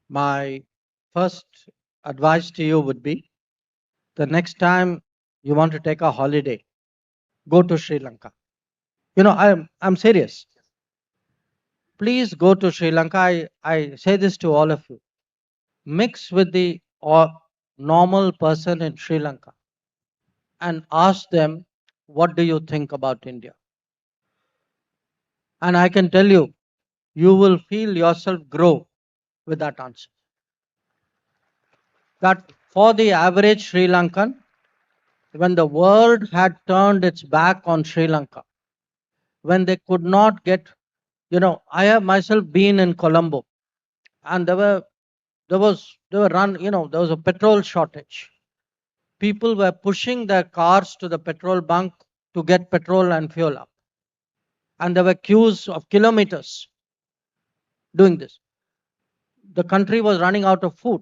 My first advice to you would be the next time you want to take a holiday, go to Sri Lanka. I'm serious. Please go to Sri Lanka. I say this to all of you. Mix with the normal person in Sri Lanka and ask them, what do you think about India? And I can tell you, you will feel yourself grow with that answer. That for the average Sri Lankan, when the world had turned its back on Sri Lanka, when they could not get, I have myself been in Colombo, and there was a petrol shortage. People were pushing their cars to the petrol bunk to get petrol and fuel up. And there were queues of kilometers doing this. The country was running out of food.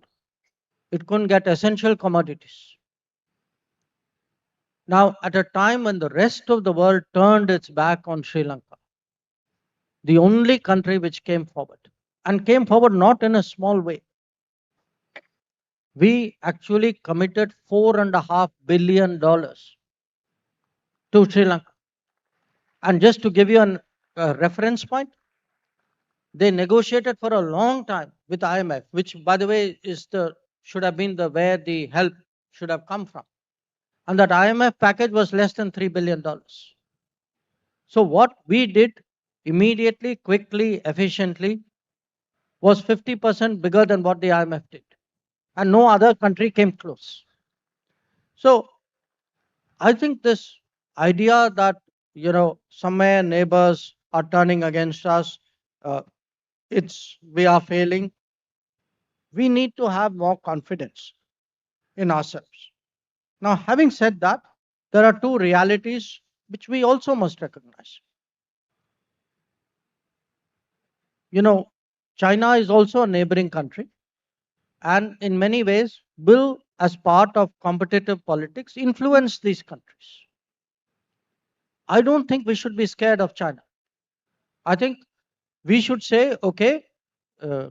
It couldn't get essential commodities. Now, at a time when the rest of the world turned its back on Sri Lanka, the only country which came forward, and came forward not in a small way, we actually committed $4.5 billion to Sri Lanka. And just to give you a reference point, they negotiated for a long time with IMF, which, by the way, should have been the where the help should have come from. And that IMF package was less than $3 billion. So what we did immediately, quickly, efficiently was 50% bigger than what the IMF did, and no other country came close. So I think this idea that somewhere neighbors are turning against us, uh, we are failing. We need to have more confidence in ourselves. Now, having said that, there are two realities which we also must recognize. You know, China is also a neighboring country, and in many ways will, as part of competitive politics, influence these countries. I don't think we should be scared of China. I think we should say, okay,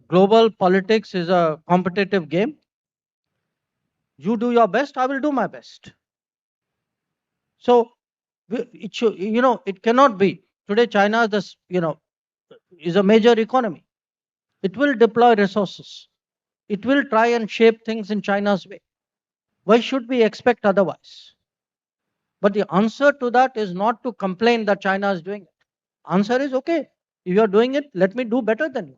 global politics is a competitive game. You do your best, I will do my best. So it cannot be. Today, China is is a major economy. It will deploy resources. It will try and shape things in China's way. Why should we expect otherwise? But the answer to that is not to complain that China is doing it. Answer is, okay, if you're doing it, let me do better than you.